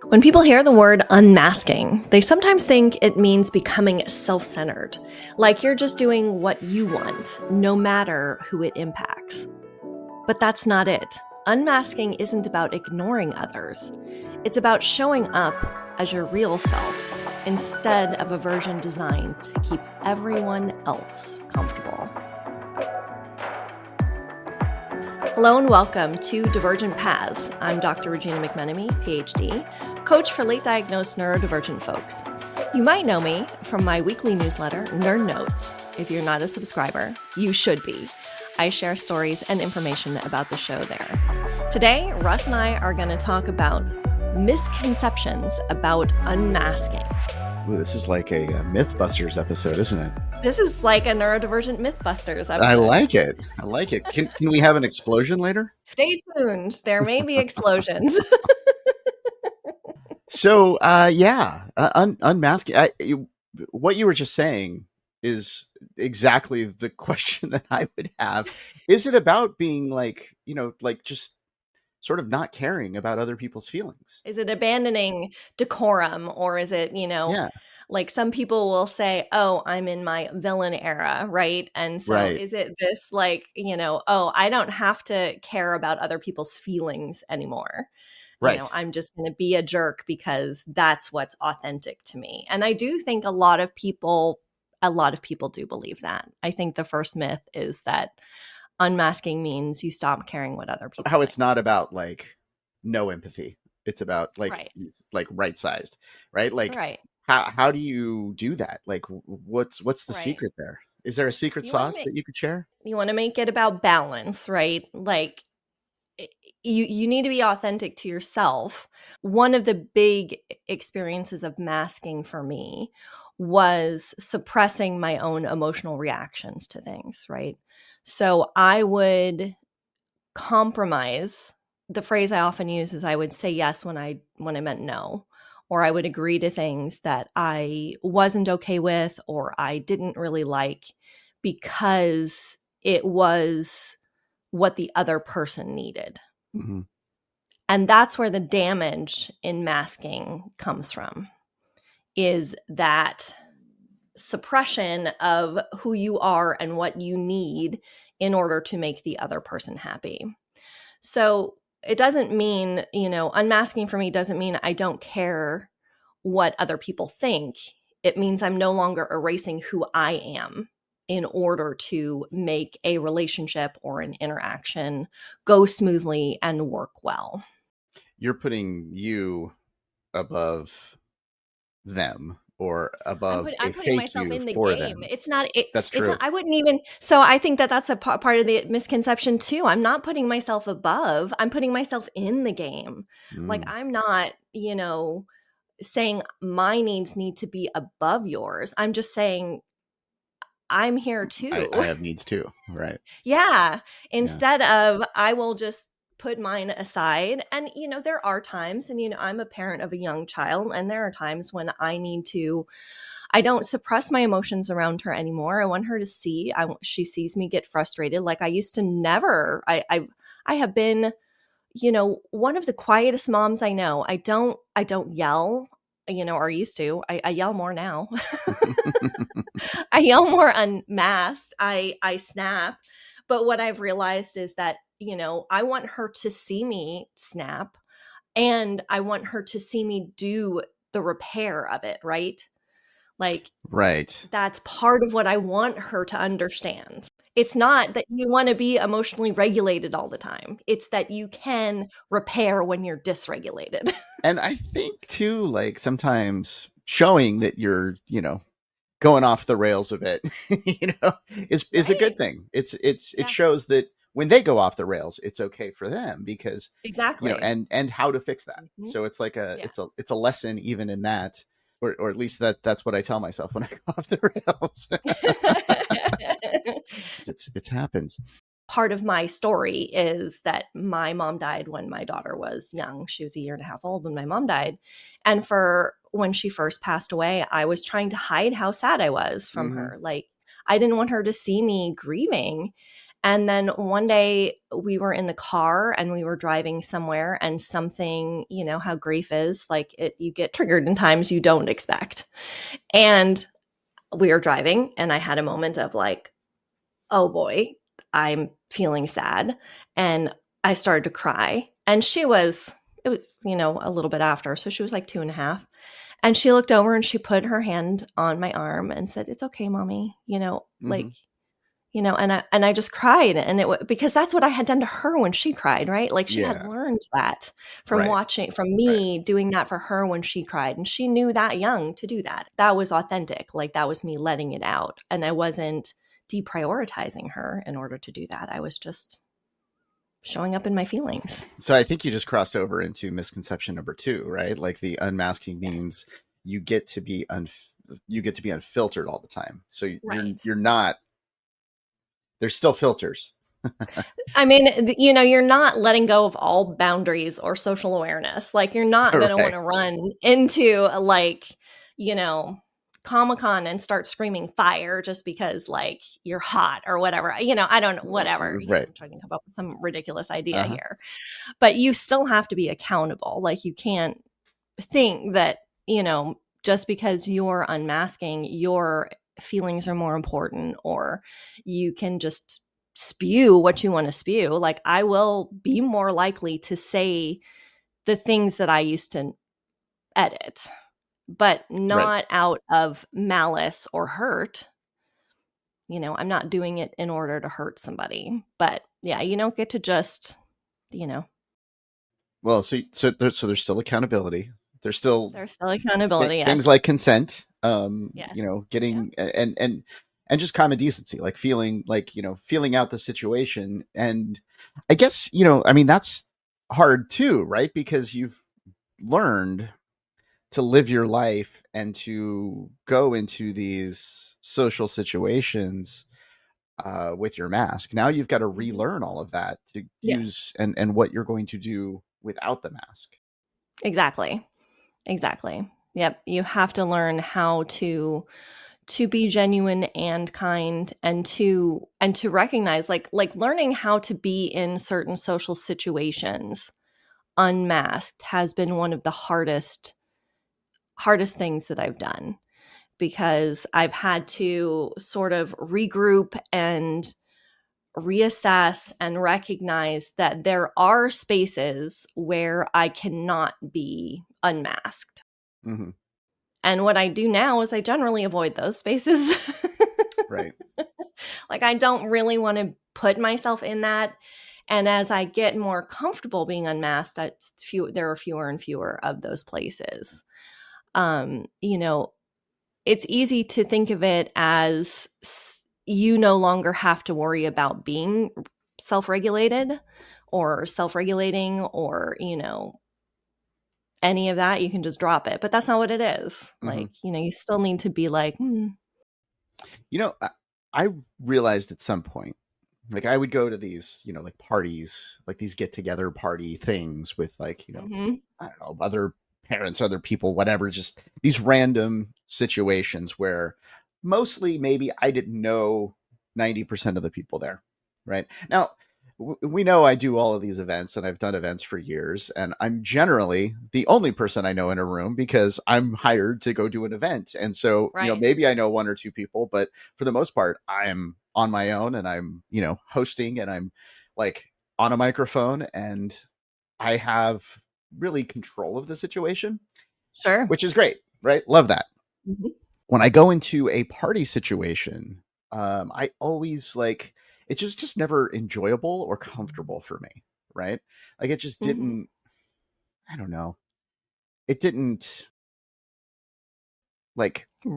When people hear the word unmasking, they sometimes think it means becoming self-centered, like you're just doing what you want, no matter who it impacts. But that's not it. Unmasking isn't about ignoring others. It's about showing up as your real self instead of a version designed to keep everyone else comfortable. Hello and welcome to Divergent Paths. I'm Dr. Regina McMenomy, PhD, coach for late diagnosed neurodivergent folks. You might know me from my weekly newsletter, Nerd Notes. If you're not a subscriber, you should be. I share stories and information about the show there. Today, Russ and I are going to talk about misconceptions about unmasking. Ooh, this is like a Mythbusters episode, isn't it? This is like a neurodivergent Mythbusters episode. I like it. I like it. Can we have an explosion later? Stay tuned. There may be explosions. So, unmasking. What you were just saying is exactly the question that I would have. Is it about being like just sort of not caring about other people's feelings? Is it abandoning decorum, or is it, Yeah. like some people will say, oh, I'm in my villain era, right? And so Right. is it this like, oh, I don't have to care about other people's feelings anymore. Right. I'm just going to be a jerk because that's what's authentic to me. And I do think a lot of people do believe that. I think the first myth is that unmasking means you stop caring what other people How think. it's not about like no empathy. It's about like right sized, right? Like Right. how do you do that? Like what's the Right. secret there? Is there a secret sauce that you could share? You want to make it about balance, right? Like you need to be authentic to yourself. One of the big experiences of masking for me was suppressing my own emotional reactions to things, right? So I would compromise. The phrase I often use is I would say yes when I meant no, or I would agree to things that I wasn't okay with or I didn't really like because it was what the other person needed. Mm-hmm. And that's where the damage in masking comes from, is that suppression of who you are and what you need in order to make the other person happy. So it doesn't mean, unmasking for me doesn't mean I don't care what other people think. It means I'm no longer erasing who I am in order to make a relationship or an interaction go smoothly and work well. You're putting you above them or above I'm a putting fake myself you in the for game. them. It's not. That's It's true. not, I wouldn't even. So I think that that's a part of the misconception too. I'm not putting myself above. I'm putting myself in the game. Like I'm not, saying my needs need to be above yours. I'm just saying I'm here too. I have needs too, right? Yeah. Instead of I will just put mine aside. And, there are times, and, I'm a parent of a young child, and there are times when I don't suppress my emotions around her anymore. I want her to see, she sees me get frustrated. Like I used to never, I have been, one of the quietest moms I know. I don't yell, or used to. I yell more now. I yell more unmasked. I snap. But what I've realized is that, I want her to see me snap, and I want her to see me do the repair of it, right? Like, right. That's part of what I want her to understand. It's not that you want to be emotionally regulated all the time. It's that you can repair when you're dysregulated. And I think too, like sometimes showing that you're, going off the rails a bit, is a good thing. It shows that when they go off the rails, it's okay for them because exactly, and how to fix that. Mm-hmm. So it's like it's a lesson even in that, or at least that's what I tell myself when I go off the rails. It's happened. Part of my story is that my mom died when my daughter was young. She was a year and a half old when my mom died. And when she first passed away, I was trying to hide how sad I was from her. Like, I didn't want her to see me grieving. And then one day we were in the car and we were driving somewhere, and something, you know how grief is, like you get triggered in times you don't expect. And we were driving and I had a moment of like, oh boy, I'm feeling sad. And I started to cry. And it was, a little bit after. So she was like 2.5. And she looked over and she put her hand on my arm and said, "It's okay, mommy." Mm-hmm. And I just cried, and because that's what I had done to her when she cried, right? Like she had Yeah. learned that Right. from Right. me doing that for her when she cried, and she knew that young to do that. That was authentic. Like that was me letting it out, and I wasn't deprioritizing her in order to do that. I was just showing up in my feelings. So I think you just crossed over into misconception number 2, right? Like the unmasking Yes. means you get to be you get to be unfiltered all the time. So Right. you're not. There's still filters. I mean, you're not letting go of all boundaries or social awareness. Like, you're not going to want Right. to run into you know, Comic-Con and start screaming fire just because like you're hot or whatever. I don't know, whatever. Right. I'm trying to come up with some ridiculous idea Uh-huh. here. But you still have to be accountable. Like, you can't think that, just because you're unmasking, your feelings are more important, or you can just spew what you want to spew. Like, I will be more likely to say the things that I used to edit, but Right. not out of malice or hurt. I'm not doing it in order to hurt somebody. But yeah, you don't get to just, you know, Well, so there's still accountability. There's still there's still accountability. things Yes. like consent. Yes. Yep. Getting and just common decency, like feeling like feeling out the situation. And I guess I mean that's hard too, right? Because you've learned to live your life and to go into these social situations with your mask. Now you've got to Mm-hmm. relearn all of that to Yes. use and what you're going to do without the mask. Exactly. Exactly. Yep. You have to learn how to be genuine and kind, and to recognize, like learning how to be in certain social situations unmasked has been one of the hardest things that I've done, because I've had to sort of regroup and reassess and recognize that there are spaces where I cannot be unmasked. Hmm. And what I do now is I generally avoid those spaces. Right. Like, I don't really want to put myself in that. And as I get more comfortable being unmasked, there are fewer and fewer of those places. Um, you know, it's easy to think of it as you no longer have to worry about being self-regulated or self-regulating, or any of that. You can just drop it, but that's not what it is. Hmm. Like, you still need to be like, I realized at some point, like I would go to these, like parties, like these get together party things with like, mm-hmm, I don't know, other parents, other people, whatever, just these random situations where mostly maybe I didn't know 90% of the people there. Right. Now, we know I do all of these events and I've done events for years, and I'm generally the only person I know in a room because I'm hired to go do an event. And so, right, maybe I know one or two people, but for the most part, I'm on my own and I'm, hosting and I'm like on a microphone and I have really control of the situation, sure, which is great, right? Love that. mm-hmm, When I go into a party situation, I always like it just never enjoyable or comfortable for me, right? Like it just mm-hmm. didn't. I don't know. It didn't like. I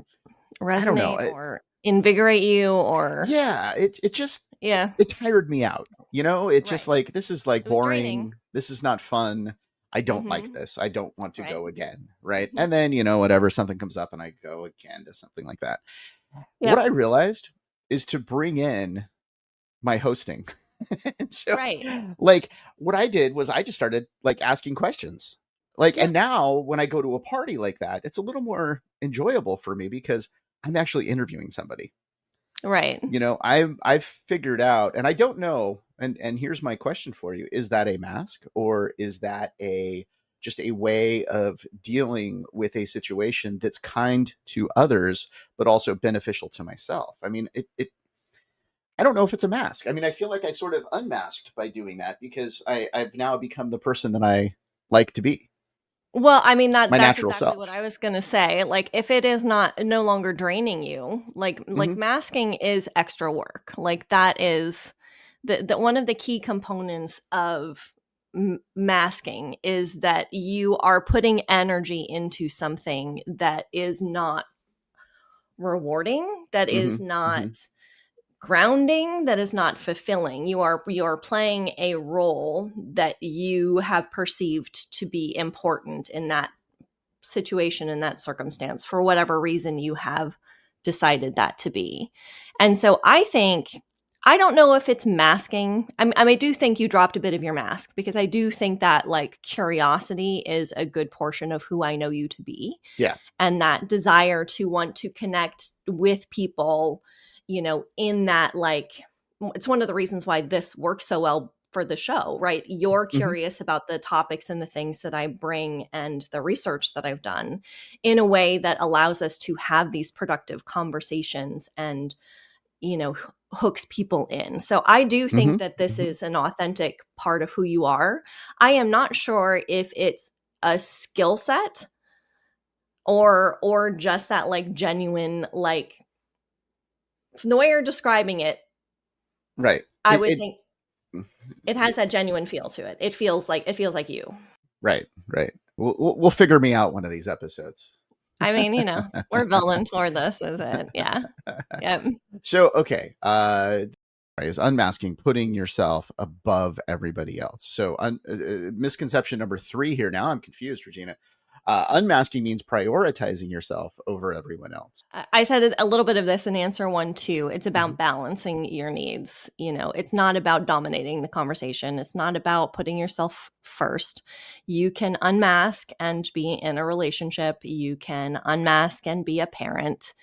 don't know. Resonate or invigorate you, or Yeah, it just yeah, it tired me out. It just right. like this is like It was draining. boring. This is not fun. I don't like Mm-hmm. this. I don't want to Right. go again, right? Mm-hmm. And then, whatever something comes up and I go again to something like that. What I Yep. realized is to bring in my hosting. And so Right. like what I did was I just started like asking questions. Like Yeah. and now when I go to a party like that, it's a little more enjoyable for me because I'm actually interviewing somebody. Right. I've figured out, and I don't know, and here's my question for you: is that a mask, or is that a just a way of dealing with a situation that's kind to others but also beneficial to myself? I mean, it I don't know if it's a mask. I mean, I feel like I sort of unmasked by doing that because I've now become the person that I like to be, Well, I mean, my that's natural exactly what self. I was gonna say. Like, if it is not no longer draining you, like Hmm. masking is extra work. Like that is the one of the key components of masking is that you are putting energy into something that is not rewarding, that Hmm. is not Hmm. grounding, that is not fulfilling. You are playing a role that you have perceived to be important in that situation, in that circumstance, for whatever reason you have decided that to be. And so I don't know if it's masking. I do think you dropped a bit of your mask, because I do think that like curiosity is a good portion of who I know you to be, Yeah. and that desire to want to connect with people, in that, like, it's one of the reasons why this works so well for the show, right? You're Hmm. curious about the topics and the things that I bring and the research that I've done in a way that allows us to have these productive conversations and, hooks people in. So I do Hmm. think that this Hmm. is an authentic part of who you are. I am not sure if it's a skill set or just that like genuine, like, from the way you're describing it, Right. I would It think it has that genuine feel to it. It feels like you. Right, right. We'll figure me out one of these episodes. I mean, we're building toward this, is it? Yeah. Yep. So, okay, is unmasking putting yourself above everybody else. So, misconception number 3 here. Now I'm confused, Regina. Unmasking means prioritizing yourself over everyone else. I said a little bit of this in answer 1 too. It's Hmm. about balancing your needs. It's not about dominating the conversation. It's not about putting yourself first. You can unmask and be in a relationship. You can unmask and be a parent.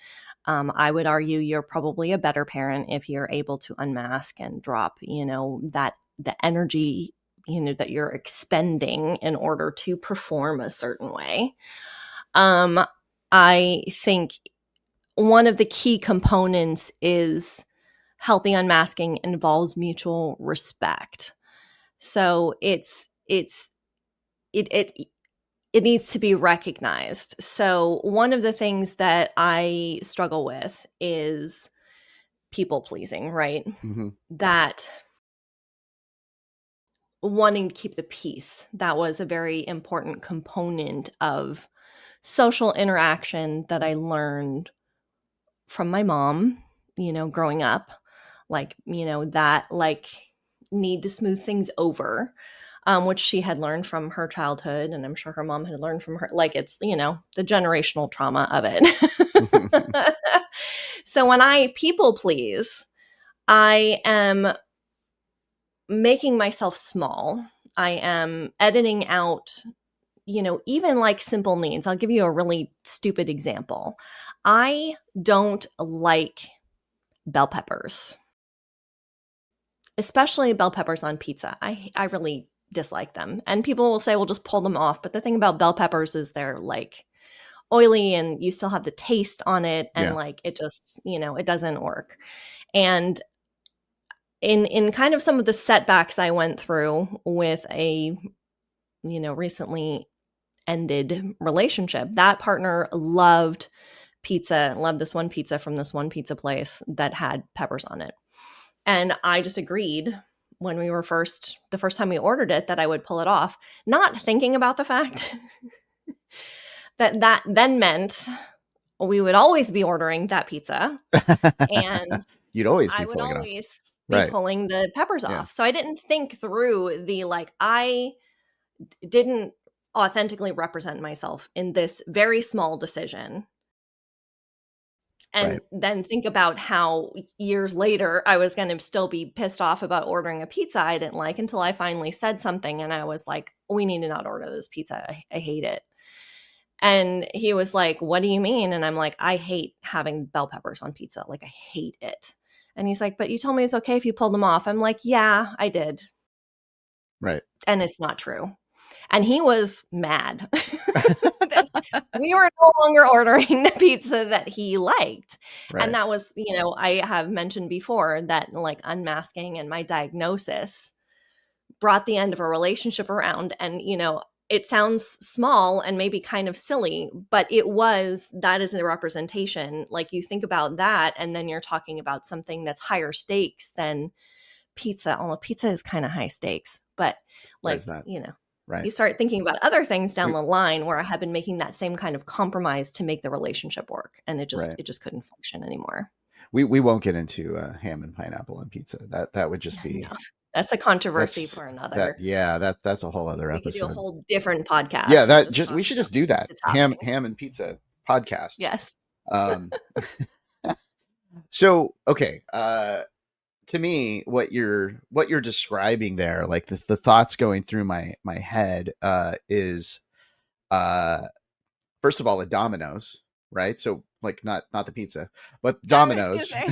I would argue you're probably a better parent if you're able to unmask and drop, that the energy, that you're expending in order to perform a certain way. Um, I think one of the key components is healthy unmasking involves mutual respect. So it it needs to be recognized. So one of the things that I struggle with is people pleasing, right? Hmm. That wanting to keep the peace, that was a very important component of social interaction that I learned from my mom, growing up, like, that like need to smooth things over, which she had learned from her childhood. And I'm sure her mom had learned from her, like, it's, the generational trauma of it. So when I people please, I am making myself small. I am editing out, even like simple needs. I'll give you a really stupid example. I don't like bell peppers, especially bell peppers on pizza. I really dislike them. And people will say, well, just pull them off. But the thing about bell peppers is they're like oily and you still have the taste on it. And Yeah. like it just, it doesn't work. And in kind of some of the setbacks I went through with a, recently ended relationship, that partner loved pizza, loved this one pizza from this one pizza place that had peppers on it. And I just agreed when we were the first time we ordered it, that I would pull it off, not thinking about the fact that then meant we would always be ordering that pizza and You'd always I be would pulling it off. always be Right. pulling the peppers Yeah. off. So I didn't think through the, like, I didn't authentically represent myself in this very small decision, Right. and then think about how years later I was going to still be pissed off about ordering a pizza I didn't like, until I finally said something and I was like, we need to not order this pizza. I hate it. And he was like, what do you mean? And I'm like, I hate having bell peppers on pizza. Like, I hate it. And he's like, but you told me it's okay if you pulled them off. I'm like, yeah, I did. Right. And it's not true. And he was mad that we were no longer ordering the pizza that he liked. And Right. that was, I have mentioned before that like unmasking and my diagnosis brought the end of a relationship around. And, it sounds small and maybe kind of silly, but that is a representation. Like you think about that, and then you're talking about something that's higher stakes than pizza. Although pizza is kind of high stakes, but There's like, that. Right. you start thinking about other things down We, the line where I had been making that same kind of compromise to make the relationship work. And it right. just couldn't function anymore. We won't get into ham and pineapple on pizza. That would just be No, that's a controversy that's for that another. yeah, that's a whole other We could do a episode. whole different Yeah, podcast and that just just talk we should about just do that. pizza Ham topping. and pizza podcast. Yes. Um so okay, to me what you're describing there, like the thoughts going through my head is first of all a Domino's, right? So like not the pizza, but I was gonna Domino's. say.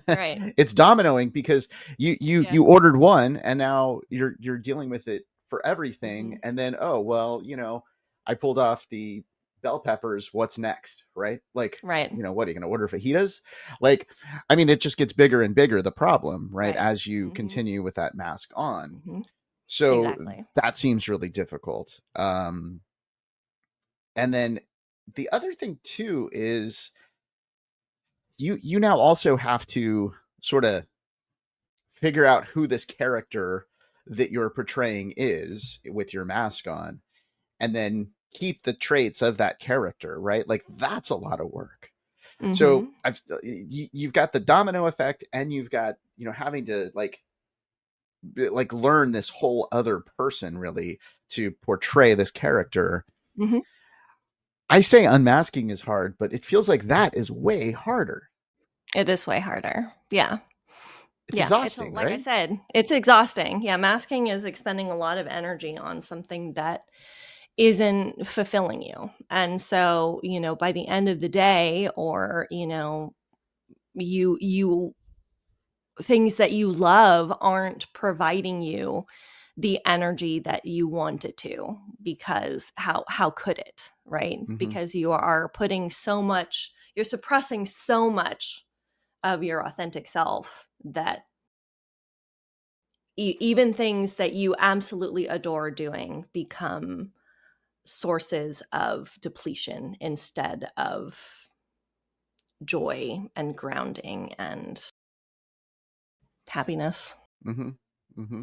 Right. It's dominoing because Yeah. you ordered one and now you're dealing with it for everything, Mm-hmm. and then oh well, I pulled off the bell peppers, what's next, right? Like, Right. what are you going to order fajitas? Like, I mean, it just gets bigger and bigger, the problem, right, Right. as you Mm-hmm. continue with that mask on. Mm-hmm. So Exactly. that seems really difficult. And then the other thing too is you now also have to sort of figure out who this character that you're portraying is with your mask on, and then keep the traits of that character, right? Like that's a lot of work. So Mm-hmm. you've got the domino effect, and you've got having to like learn this whole other person really to portray this character. Mm-hmm. I say unmasking is hard, but it feels like that is way harder. It is way harder. Yeah. It's Yeah. exhausting, Like I right? said, it's exhausting. Yeah. Masking is expending a lot of energy on something that isn't fulfilling you. And so, by the end of the day, or, you things that you love aren't providing you the energy that you want it to, because how could it, right? Mm-hmm. Because you're suppressing so much of your authentic self that even things that you absolutely adore doing become sources of depletion instead of joy and grounding and happiness. Mm-hmm. Mm-hmm.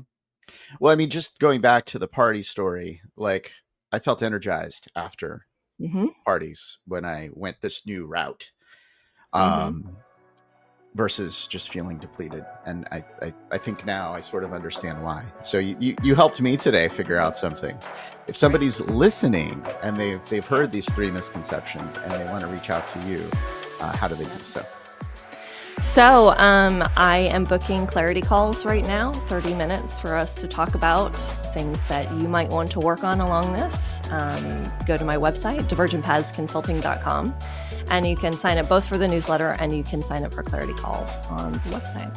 Well, I mean, just going back to the party story, like I felt energized after Mm-hmm. parties when I went this new route, Mm-hmm. um, versus just feeling depleted. And I think now I sort of understand why. So you helped me today figure out something. If somebody's listening and they've heard these 3 misconceptions and they want to reach out to you, how do they do so? So I am booking clarity calls right now, 30 minutes for us to talk about things that you might want to work on along this. Go to my website, divergentpathsconsulting.com, and you can sign up both for the newsletter and you can sign up for clarity calls on the website.